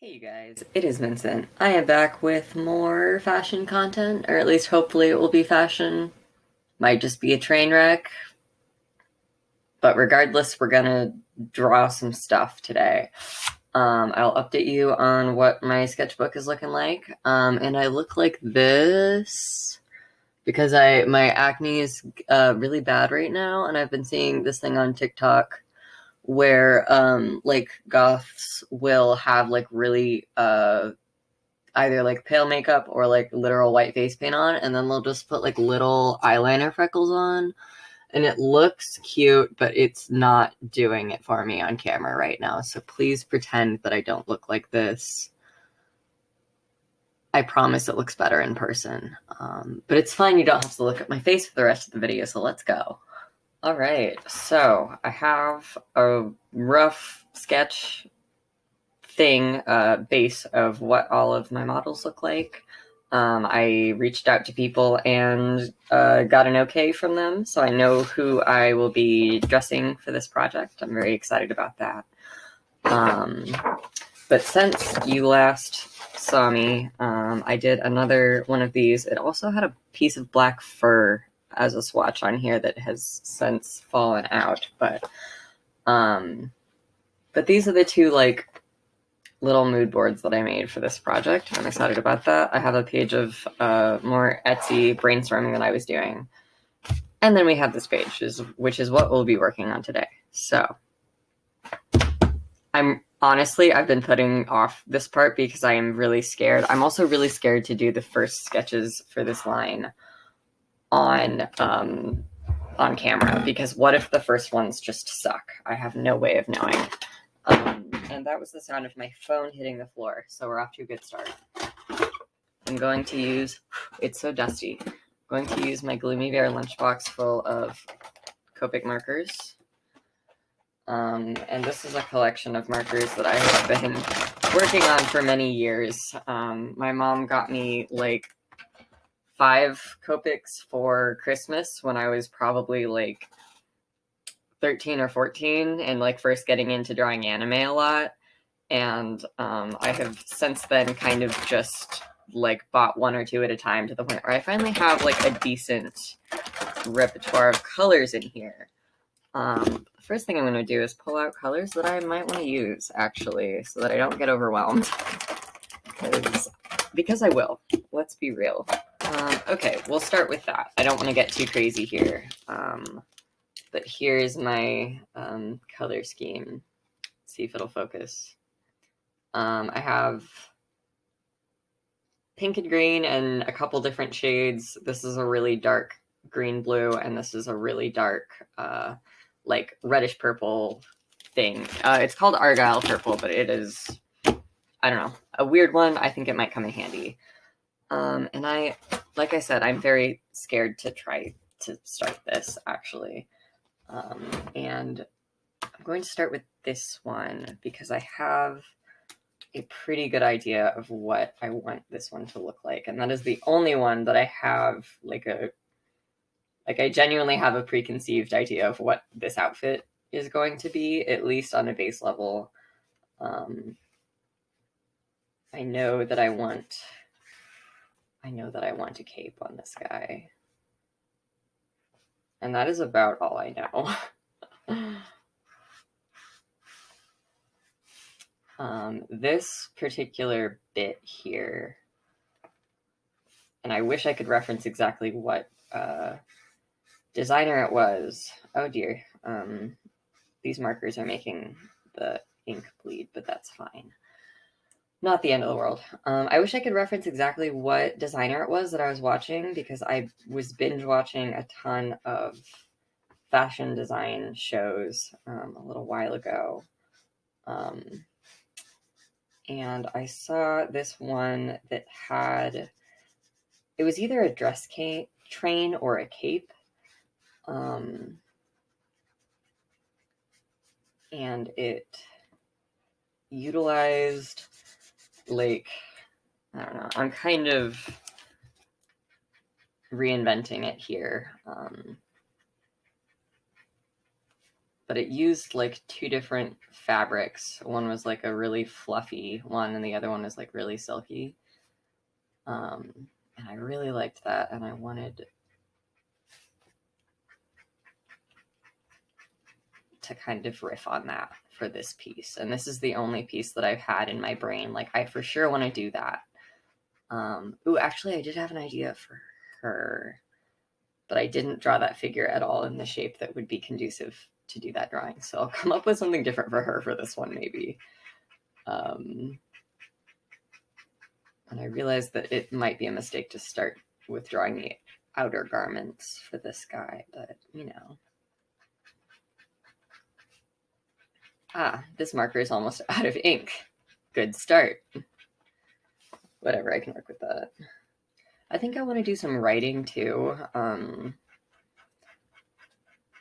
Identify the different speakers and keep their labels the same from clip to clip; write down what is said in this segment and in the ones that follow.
Speaker 1: Hey you guys, it is Vincent. I am back with more fashion content, or at least hopefully it will be fashion. Might just be a train wreck, but regardless, we're gonna draw some stuff today. I'll update you on what my sketchbook is looking like. And I look like this because my acne is really bad right now, and I've been seeing this thing on TikTok where like goths will have like really either like pale makeup or like literal white face paint on, and then they'll just put like little eyeliner freckles on, and it looks cute, but it's not doing it for me on camera right now. So please pretend that I don't look like this. I promise it looks better in person. But it's fine, you don't have to look at my face for the rest of the video, so let's go. All right, so I have a rough sketch base of what all of my models look like. I reached out to people and got an okay from them, so I know who I will be dressing for this project. I'm very excited about that. But since you last saw me, I did another one of these. It also had a piece of black fur as a swatch on here that has since fallen out, but these are the two like little mood boards that I made for this project. I'm excited about that. I have a page of more Etsy brainstorming that I was doing. And then we have this page, which is what we'll be working on today. So I've been putting off this part because I am really scared. I'm also really scared to do the first sketches for this line on camera, because what if the first ones just suck? I have no way of knowing. And that was the sound of my phone hitting the floor, so we're off to a good start. I'm going to use, it's so dusty, I'm going to use my Gloomy Bear lunchbox full of Copic markers. And this is a collection of markers that I have been working on for many years. My mom got me like 5 Copics for Christmas when I was probably like 13 or 14 and like first getting into drawing anime a lot. And I have since then kind of just like bought 1 or 2 at a time, to the point where I finally have like a decent repertoire of colors in here. The first thing I'm going to do is pull out colors that I might want to use, actually, so that I don't get overwhelmed. Because I will. Let's be real. Okay, we'll start with that. I don't want to get too crazy here. But here's my color scheme. Let's see if it'll focus. I have pink and green and a couple different shades. This is a really dark green blue, and this is a really dark like reddish purple thing. It's called Argyle purple, but it is, I don't know, a weird one. I think it might come in handy. And like I said, I'm very scared to try to start this, actually. And I'm going to start with this one because I have a pretty good idea of what I want this one to look like. And that is the only one that I have I genuinely have a preconceived idea of what this outfit is going to be, at least on a base level. I know that I want a cape on this guy. And that is about all I know. This particular bit here, and I wish I could reference exactly what designer it was. Oh dear. These markers are making the ink bleed, but that's fine. Not the end of the world. I wish I could reference exactly what designer it was that I was watching, because I was binge watching a ton of fashion design shows a little while ago. And I saw this one that had, it was either a dress train or a cape. And it utilized, like, I don't know, I'm kind of reinventing it here. but it used like two different fabrics. One was like a really fluffy one, and the other one was like really silky. And I really liked that, and I wanted to kind of riff on that for this piece. And this is the only piece that I've had in my brain. Like, I for sure want to do that. Ooh, actually, I did have an idea for her, but I didn't draw that figure at all in the shape that would be conducive to do that drawing. So I'll come up with something different for her for this one, maybe. And I realized that it might be a mistake to start with drawing the outer garments for this guy, but you know. Ah, this marker is almost out of ink. Good start. Whatever, I can work with that. I think I want to do some writing too.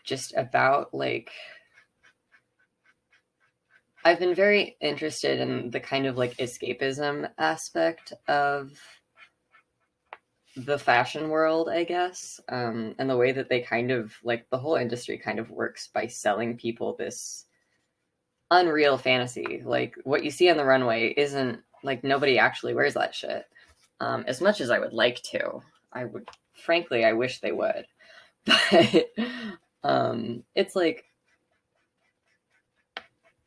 Speaker 1: Just about like, I've been very interested in the kind of like escapism aspect of the fashion world, I guess, and the way that they kind of like the whole industry kind of works by selling people this unreal fantasy. Like what you see on the runway isn't like nobody actually wears that shit. As much as I would like to, I would frankly I wish they would, but it's like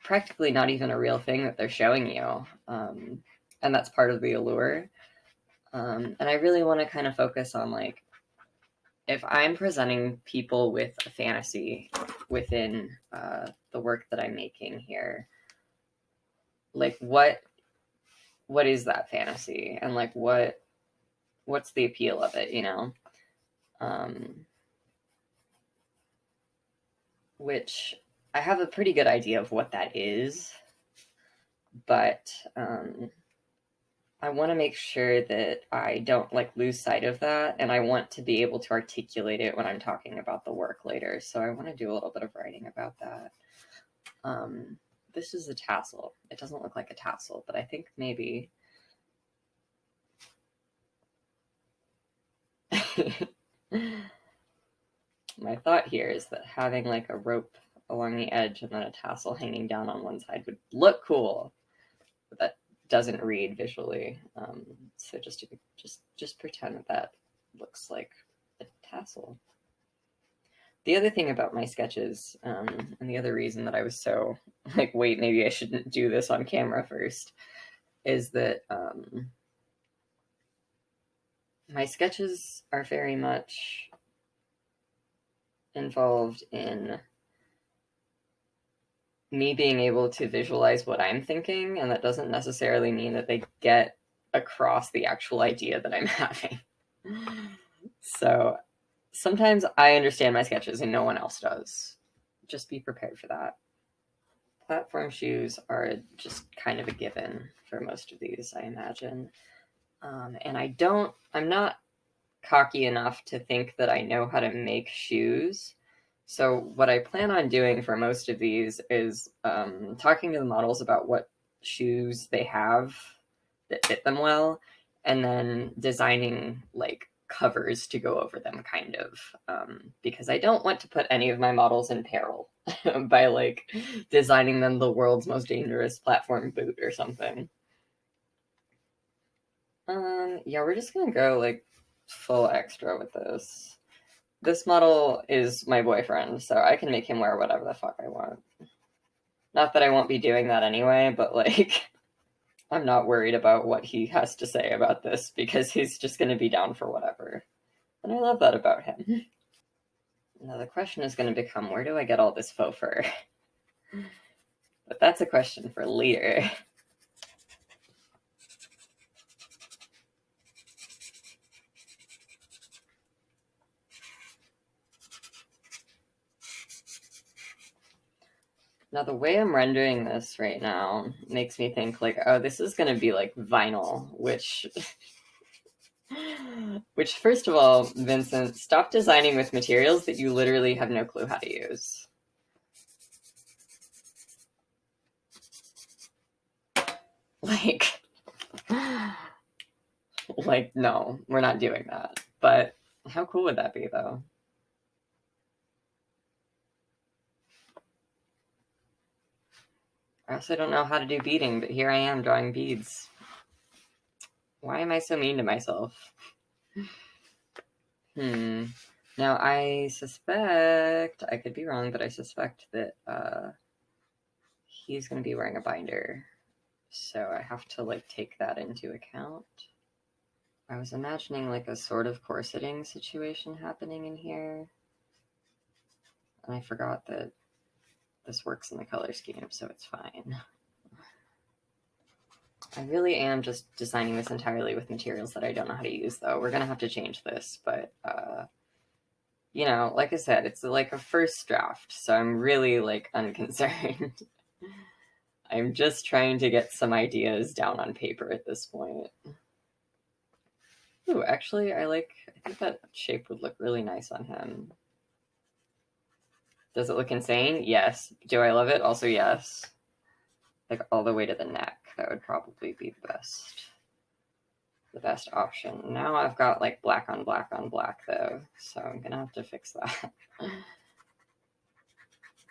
Speaker 1: practically not even a real thing that they're showing you, and that's part of the allure. And I really want to kind of focus on like, if I'm presenting people with a fantasy within the work that I'm making here, like what is that fantasy, and like what's the appeal of it, you know? Which I have a pretty good idea of what that is, but I want to make sure that I don't like lose sight of that, and I want to be able to articulate it when I'm talking about the work later. So I want to do a little bit of writing about that. This is a tassel. It doesn't look like a tassel, but I think maybe my thought here is that having like a rope along the edge and then a tassel hanging down on one side would look cool, but that doesn't read visually. So just pretend that looks like a tassel. The other thing about my sketches, and the other reason that I was so like, wait, maybe I shouldn't do this on camera first, is that my sketches are very much involved in me being able to visualize what I'm thinking, and that doesn't necessarily mean that they get across the actual idea that I'm having. So sometimes I understand my sketches and no one else does. Just be prepared for that. Platform shoes are just kind of a given for most of these, I imagine. And I'm not cocky enough to think that I know how to make shoes. So what I plan on doing for most of these is talking to the models about what shoes they have that fit them well, and then designing like covers to go over them, kind of, because I don't want to put any of my models in peril by like designing them the world's most dangerous platform boot or something. Yeah, we're just gonna go like full extra with this. This model is my boyfriend, so I can make him wear whatever the fuck I want. Not that I won't be doing that anyway, but like, I'm not worried about what he has to say about this because he's just going to be down for whatever. And I love that about him. Now the question is going to become, where do I get all this faux fur? But that's a question for later. Now the way I'm rendering this right now makes me think like, oh, this is going to be like vinyl, which first of all, Vincent, stop designing with materials that you literally have no clue how to use. Like, no, we're not doing that. But how cool would that be, though? I also don't know how to do beading, but here I am drawing beads. Why am I so mean to myself? Now, I suspect, I could be wrong, but I suspect that he's going to be wearing a binder. So I have to, like, take that into account. I was imagining, like, a sort of corseting situation happening in here. And I forgot that this works in the color scheme, so it's fine. I really am just designing this entirely with materials that I don't know how to use, though. We're going to have to change this, but, you know, like I said, it's like a first draft, so I'm really, like, unconcerned. I'm just trying to get some ideas down on paper at this point. Ooh, actually, I think that shape would look really nice on him. Does it look insane? Yes. Do I love it? Also, yes. Like, all the way to the neck. That would probably be the best option. Now I've got, like, black on black on black, though, so I'm gonna have to fix that.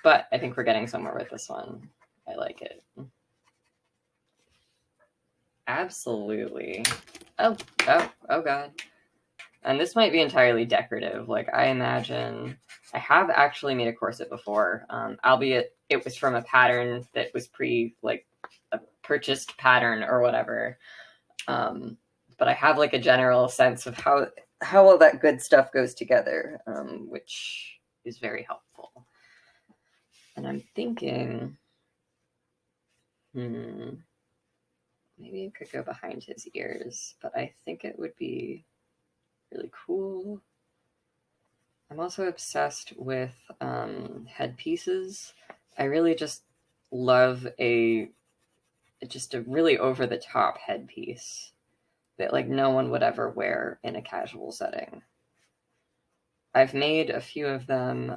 Speaker 1: But I think we're getting somewhere with this one. I like it. Absolutely. Oh God. And this might be entirely decorative. Like, I imagine I have actually made a corset before, albeit it was from a pattern that was like a purchased pattern or whatever. But I have, like, a general sense of how all that good stuff goes together, which is very helpful. And I'm thinking, maybe it could go behind his ears, but I think it would be really cool. I'm also obsessed with headpieces. I really just love a really over-the-top headpiece that, like, no one would ever wear in a casual setting. I've made a few of them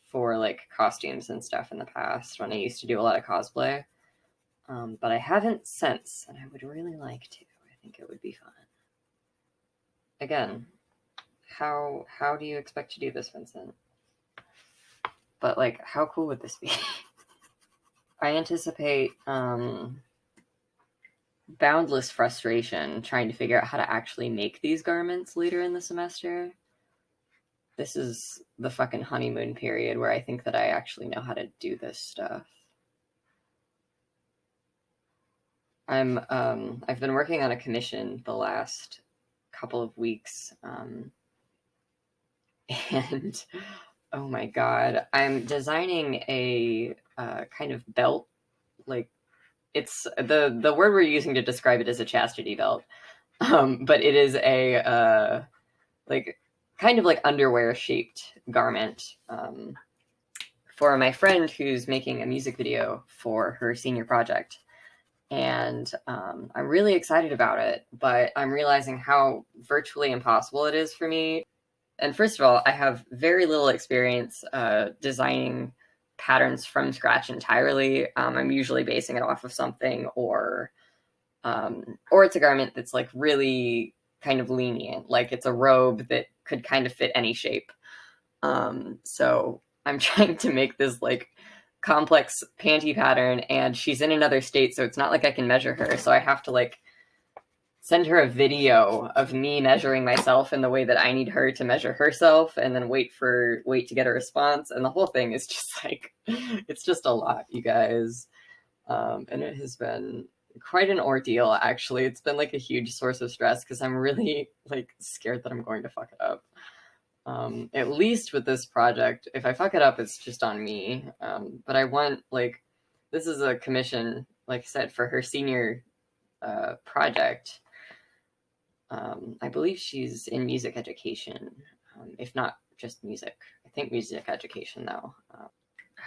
Speaker 1: for, like, costumes and stuff in the past when I used to do a lot of cosplay, but I haven't since, and I would really like to. I think it would be fun. Again, how do you expect to do this, Vincent? But, like, how cool would this be? I anticipate boundless frustration trying to figure out how to actually make these garments later in the semester. This is the fucking honeymoon period where I think that I actually know how to do this stuff. I've been working on a commission the last couple of weeks, and oh my god, I'm designing a kind of belt. Like, it's the word we're using to describe it is a chastity belt, but it is a like kind of like underwear shaped garment for my friend who's making a music video for her senior project. And I'm really excited about it, but I'm realizing how virtually impossible it is for me. And first of all, I have very little experience designing patterns from scratch entirely. I'm usually basing it off of something, or it's a garment that's, like, really kind of lenient, like it's a robe that could kind of fit any shape. So I'm trying to make this, like, complex panty pattern, and she's in another state, so it's not like I can measure her. So I have to, like, send her a video of me measuring myself in the way that I need her to measure herself, and then wait to get a response. And the whole thing is just like, it's just a lot, you guys. And it has been quite an ordeal, actually. It's been, like, a huge source of stress because I'm really, like, scared that I'm going to fuck it up. At least with this project, if I fuck it up, it's just on me. But I want, like, this is a commission, like I said, for her senior project. I believe she's in music education, if not just music. I think music education, though.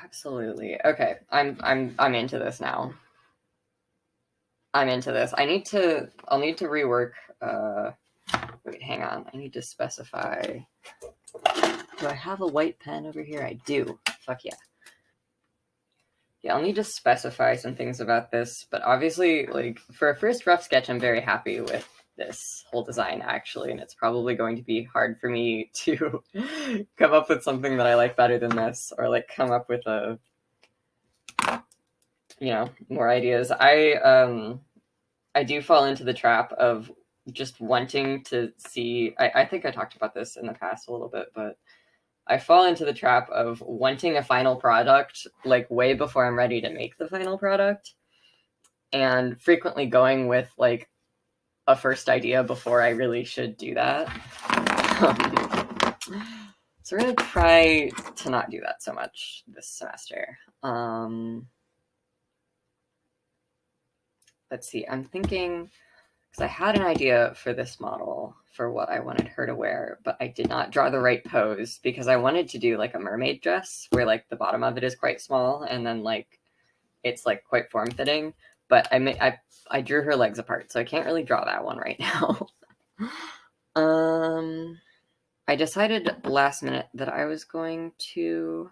Speaker 1: Absolutely. Okay, I'm into this now. I'm into this. I'll need to rework. Wait, hang on. I need to specify. Do I have a white pen over here? I do. Fuck yeah. Yeah, I'll need to specify some things about this, but obviously, like, for a first rough sketch, I'm very happy with this whole design, actually, and it's probably going to be hard for me to come up with something that I like better than this, or, like, come up with a more ideas. I do fall into the trap of just wanting to see. I think I talked about this in the past a little bit, but I fall into the trap of wanting a final product like way before I'm ready to make the final product, and frequently going with like a first idea before I really should do that. So we're gonna try to not do that so much this semester. Let's see, I'm thinking, because I had an idea for this model for what I wanted her to wear, but I did not draw the right pose because I wanted to do like a mermaid dress where like the bottom of it is quite small and then like it's like quite form-fitting. But I drew her legs apart, so I can't really draw that one right now. I decided last minute that I was going to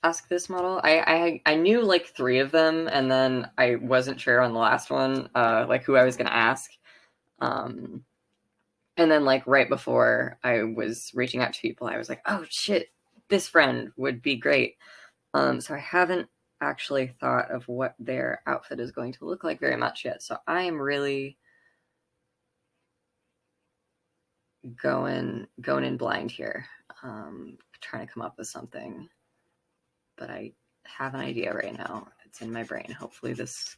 Speaker 1: ask this model. I knew like 3 of them, and then I wasn't sure on the last one, like who I was gonna ask. And then like right before I was reaching out to people, I was like, oh shit, this friend would be great. So I haven't actually thought of what their outfit is going to look like very much yet. So I am really going in blind here, trying to come up with something. But I have an idea right now. It's in my brain. Hopefully this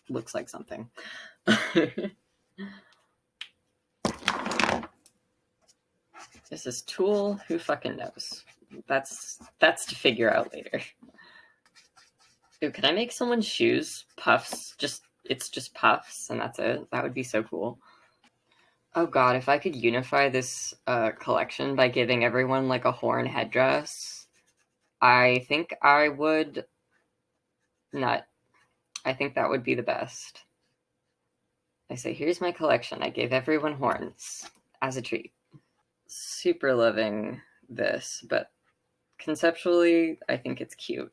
Speaker 1: looks like something. This is Tool. Who fucking knows? That's to figure out later. Ooh, can I make someone's shoes puffs? It's just puffs and that's it. That would be so cool. Oh god, if I could unify this collection by giving everyone like a horn headdress, I think I would nut. I think that would be the best. I say, here's my collection. I gave everyone horns as a treat. Super loving this, but conceptually, I think it's cute.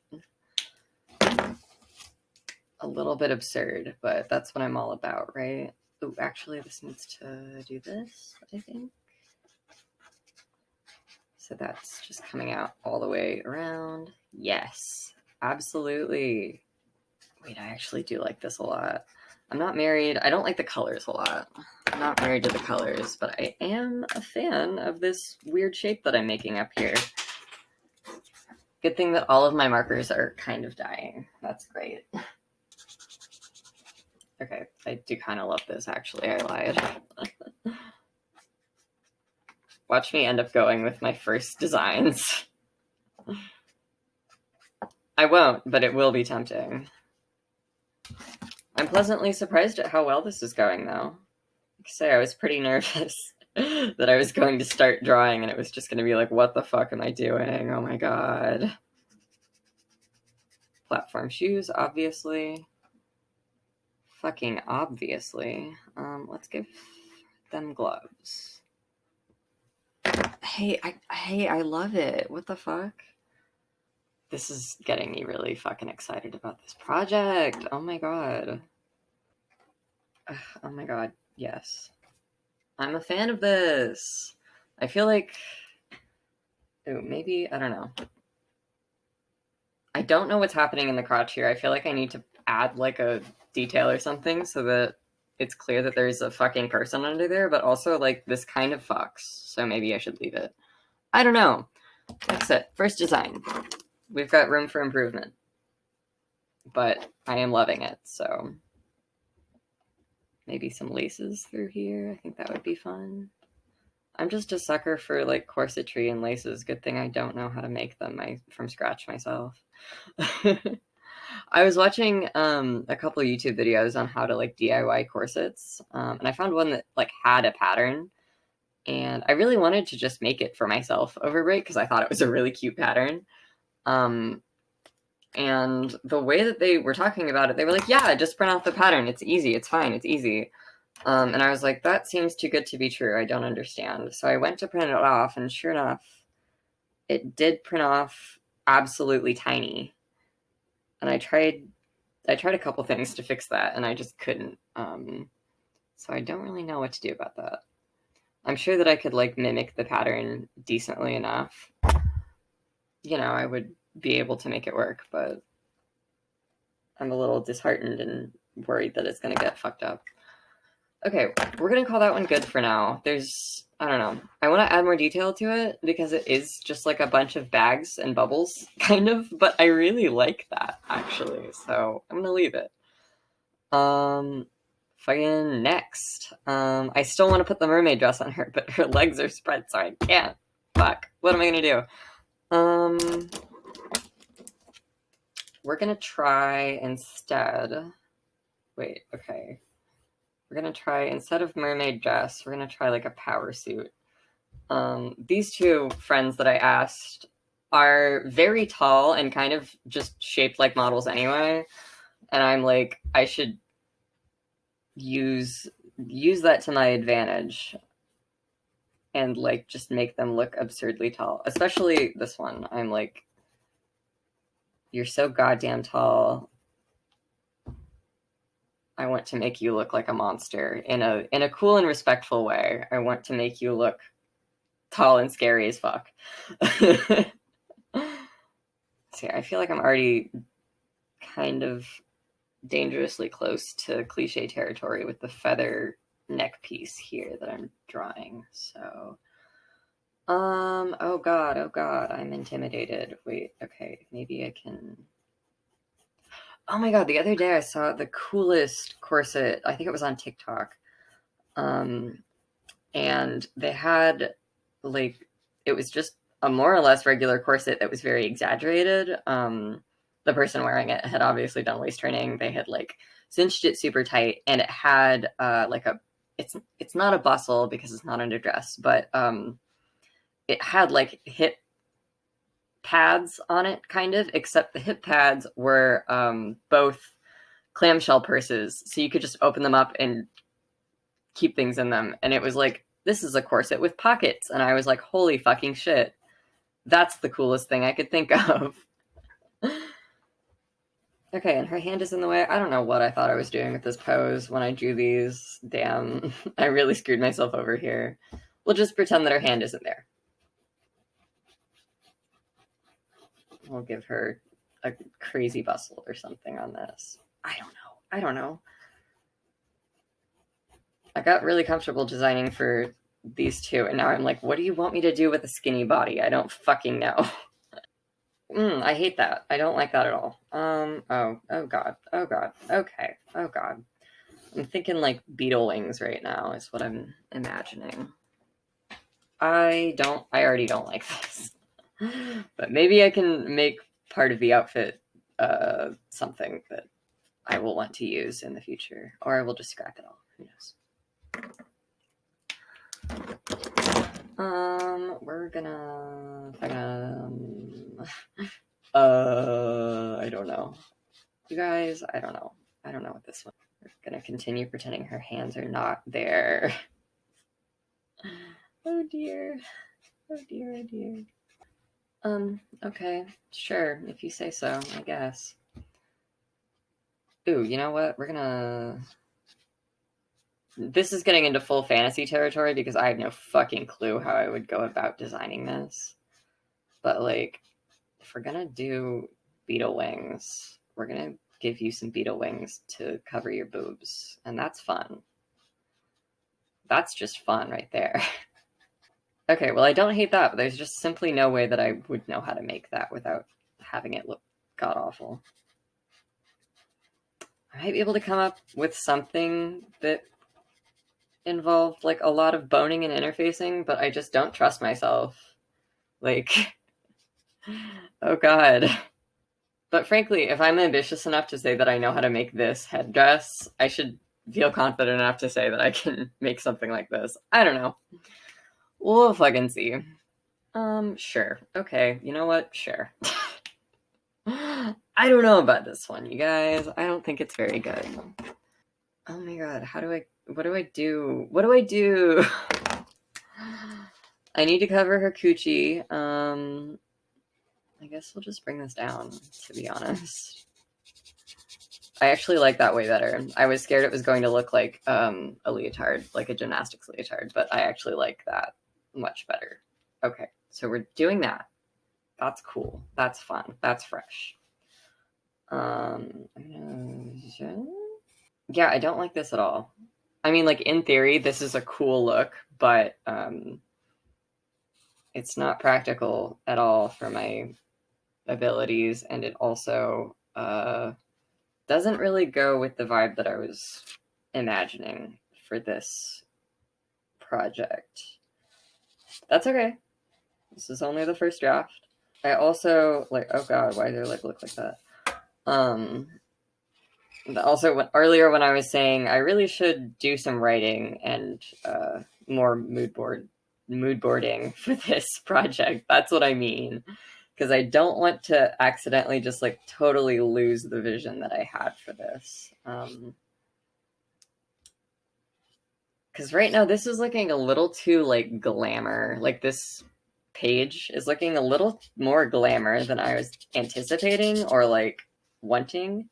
Speaker 1: A little bit absurd, but that's what I'm all about, right? Oh, actually, this needs to do this, I think. So that's just coming out all the way around. Yes, absolutely. Wait, I actually do like this a lot. I'm not married. I don't like the colors a lot. I'm not married to the colors, but I am a fan of this weird shape that I'm making up here. Good thing that all of my markers are kind of dying. That's great. Okay, I do kind of love this, actually. I lied. Watch me end up going with my first designs. I won't, but it will be tempting. I'm pleasantly surprised at how well this is going, though. Like I say, I was pretty nervous that I was going to start drawing and it was just going to be like, what the fuck am I doing? Oh my god. Platform shoes, obviously. Fucking obviously. Let's give them gloves. Hey, I love it. What the fuck? This is getting me really fucking excited about this project. Oh my god. Oh my god, yes. I'm a fan of this. I feel like... Ooh, maybe, I don't know. I don't know what's happening in the crotch here. I feel like I need to add like a detail or something so that it's clear that there's a fucking person under there, but also like this kind of fucks. So maybe I should leave it. I don't know. That's it. First design. We've got room for improvement. But I am loving it, so maybe some laces through here. I think that would be fun. I'm just a sucker for like corsetry and laces. Good thing I don't know how to make them from scratch myself. I was watching a couple YouTube videos on how to like DIY corsets, and I found one that like had a pattern, and I really wanted to just make it for myself over break because I thought it was a really cute pattern. And the way that they were talking about it, they were like, yeah, just print out the pattern. It's easy. It's fine. It's easy. And I was like, that seems too good to be true. I don't understand. So I went to print it off, and sure enough, it did print off absolutely tiny. And I tried a couple things to fix that, and I just couldn't. So I don't really know what to do about that. I'm sure that I could like mimic the pattern decently enough. You know, I would be able to make it work, but I'm a little disheartened and worried that it's gonna get fucked up. Okay, we're gonna call that one good for now. There's, I don't know. I want to add more detail to it because it is just like a bunch of bags and bubbles, kind of, but I really like that, actually. So I'm gonna leave it. Fucking next. I still want to put the mermaid dress on her, but her legs are spread, so I can't. Fuck. What am I gonna do? We're gonna try instead. Wait, okay. We're gonna try, instead of mermaid dress, we're gonna try like a power suit. These two friends that I asked are very tall and kind of just shaped like models anyway. And I'm like, I should use that to my advantage and like just make them look absurdly tall. Especially this one. I'm like, you're so goddamn tall. I want to make you look like a monster in a cool and respectful way. I want to make you look tall and scary as fuck. See, I feel like I'm already kind of dangerously close to cliche territory with the feather neck piece here that I'm drawing. So, oh god, I'm intimidated. Wait, okay, maybe I can. Oh my god, the other day I saw the coolest corset. I think it was on TikTok. And they had like, it was just a more or less regular corset that was very exaggerated. The person wearing it had obviously done waist training. They had like cinched it super tight, and it had like a, it's not a bustle because it's not under dress, but it had like hip pads on it, kind of, except the hip pads were both clamshell purses, so you could just open them up and keep things in them. And it was like, this is a corset with pockets. And I was like, holy fucking shit. That's the coolest thing I could think of. Okay, and her hand is in the way. I don't know what I thought I was doing with this pose when I drew these. Damn, I really screwed myself over here. We'll just pretend that her hand isn't there. We'll give her a crazy bustle or something on this. I don't know. I got really comfortable designing for these two, and now I'm like, what do you want me to do with a skinny body? I don't fucking know. I hate that. I don't like that at all. Oh god. Okay. Oh god. I'm thinking like beetle wings right now is what I'm imagining. I already don't like this. But maybe I can make part of the outfit something that I will want to use in the future. Or I will just scrap it all. Who knows? We're gonna I don't know. You guys, I don't know. I don't know what this one. We're gonna continue pretending her hands are not there. Oh dear. Oh dear, oh dear. Okay, sure, if you say so, I guess. Ooh, you know what? We're gonna. This is getting into full fantasy territory because I have no fucking clue how I would go about designing this. But, like, if we're gonna do beetle wings, we're gonna give you some beetle wings to cover your boobs. And that's fun. That's just fun right there. Okay, well, I don't hate that, but there's just simply no way that I would know how to make that without having it look god awful. I might be able to come up with something that involved like a lot of boning and interfacing, but I just don't trust myself. Like, oh god. But frankly, if I'm ambitious enough to say that I know how to make this headdress, I should feel confident enough to say that I can make something like this. I don't know. We'll fucking see. Sure. Okay, you know what? Sure. I don't know about this one, you guys. I don't think it's very good. Oh my god, what do I do? What do I do? I need to cover her coochie. I guess we'll just bring this down, to be honest. I actually like that way better. I was scared it was going to look like a leotard, like a gymnastics leotard, but I actually like that much better. Okay, so we're doing that. That's cool. That's fun. That's fresh. Yeah, I don't like this at all. I mean, like, in theory, this is a cool look, but it's not practical at all for my abilities, and it also doesn't really go with the vibe that I was imagining for this project. That's okay. This is only the first draft. I also, like, oh god, why do they like look like that? Also, earlier when I was saying I really should do some writing and more mood boarding for this project, that's what I mean. Because I don't want to accidentally just like totally lose the vision that I had for this. Because right now this is looking a little too like glamour. Like this page is looking a little more glamour than I was anticipating or like wanting.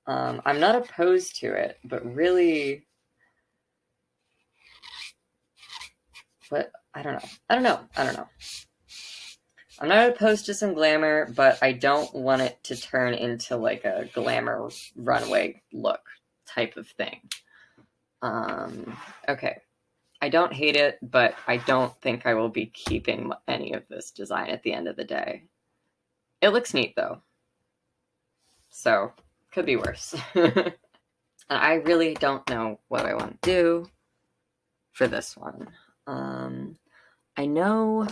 Speaker 1: I'm not opposed to it, but really, but I don't know. I'm not opposed to some glamour, but I don't want it to turn into like a glamour runway look type of thing. Okay. I don't hate it, but I don't think I will be keeping any of this design at the end of the day. It looks neat though. So, could be worse. And I really don't know what I want to do for this one. I know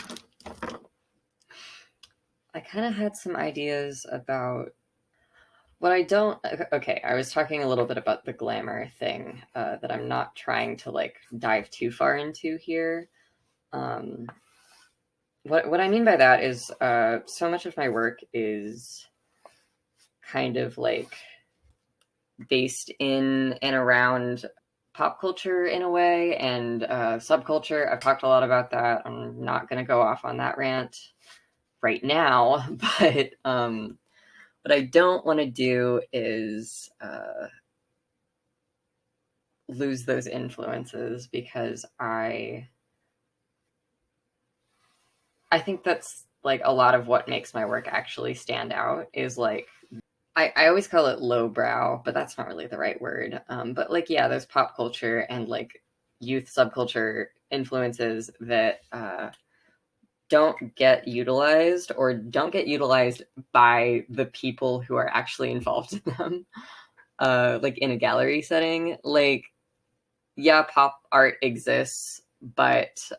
Speaker 1: I kind of had some ideas about what I don't. Okay, I was talking a little bit about the glamour thing that I'm not trying to like dive too far into here. What I mean by that is so much of my work is kind of like based in and around pop culture in a way and subculture. I've talked a lot about that. I'm not going to go off on that rant right now, but what I don't want to do is lose those influences because I think that's like a lot of what makes my work actually stand out is like I always call it lowbrow, but that's not really the right word. But like, yeah, those pop culture and like youth subculture influences that don't get utilized or don't get utilized by the people who are actually involved in them. Like in a gallery setting, like, yeah, pop art exists, but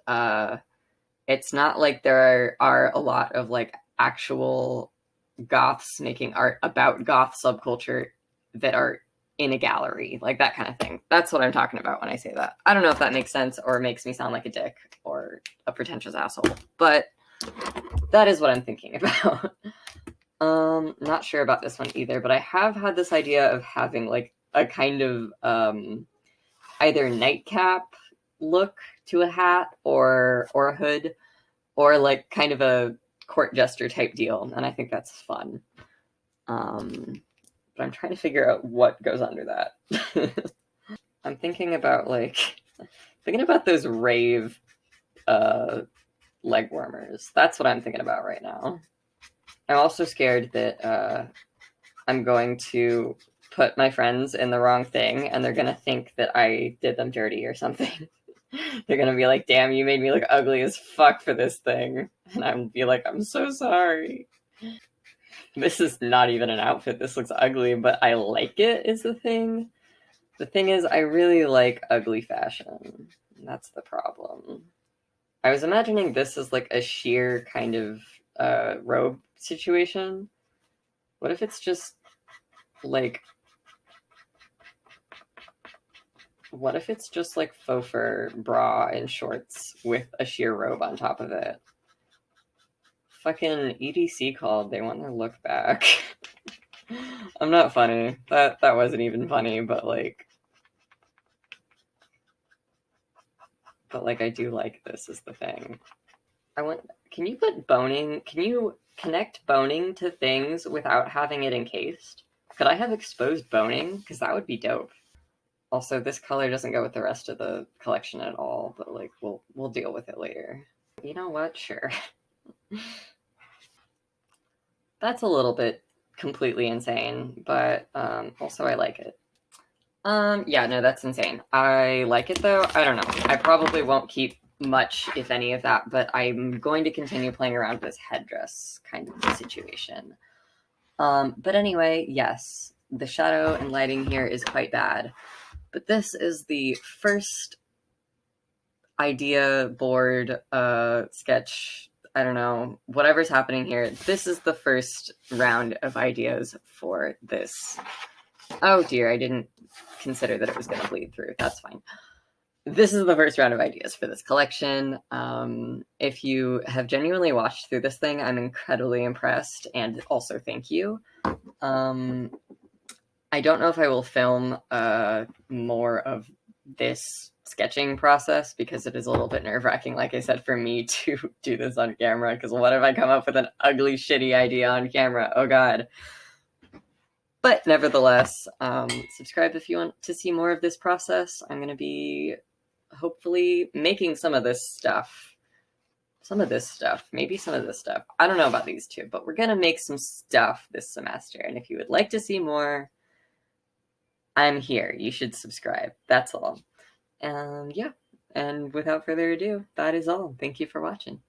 Speaker 1: it's not like there are a lot of like actual goths making art about goth subculture that are in a gallery, like that kind of thing. That's what I'm talking about when I say that. I don't know if that makes sense or makes me sound like a dick or a pretentious asshole, but that is what I'm thinking about. Not sure about this one either, but I have had this idea of having like a kind of either nightcap look to a hat or a hood or like kind of a court jester type deal, and I think that's fun. But I'm trying to figure out what goes under that. I'm thinking about those rave leg warmers. That's what I'm thinking about right now. I'm also scared that I'm going to put my friends in the wrong thing and they're gonna think that I did them dirty or something. They're gonna be like, damn, you made me look ugly as fuck for this thing. And I'm be like, I'm so sorry. This is not even an outfit. This looks ugly, but I like it is the thing. The thing is, I really like ugly fashion. That's the problem. I was imagining this as like a sheer kind of robe situation. What if it's just like faux fur bra and shorts with a sheer robe on top of it? Fucking EDC called. They want their look back. I'm not funny. That wasn't even funny, but like I do like this is the thing. Can you put boning? Can you connect boning to things without having it encased? Could I have exposed boning? Because that would be dope. Also, this color doesn't go with the rest of the collection at all, but like we'll deal with it later. You know what? Sure. That's a little bit completely insane, but also I like it. Yeah, no, that's insane. I like it though. I don't know. I probably won't keep much, if any, of that, but I'm going to continue playing around with this headdress kind of situation. But anyway, yes, the shadow and lighting here is quite bad. But this is the first idea board sketch. I don't know, whatever's happening here. This is the first round of ideas for this. Oh dear, I didn't consider that it was going to bleed through. That's fine. This is the first round of ideas for this collection. If you have genuinely watched through this thing, I'm incredibly impressed, and also thank you. I don't know if I will film more of this sketching process because it is a little bit nerve-wracking, like I said, for me to do this on camera, because what if I come up with an ugly, shitty idea on camera? Oh god. But nevertheless, subscribe if you want to see more of this process. I'm going to be hopefully making some of this stuff. Maybe some of this stuff. I don't know about these two, but we're going to make some stuff this semester. And if you would like to see more, I'm here. You should subscribe. That's all. Yeah. And without further ado, that is all. Thank you for watching.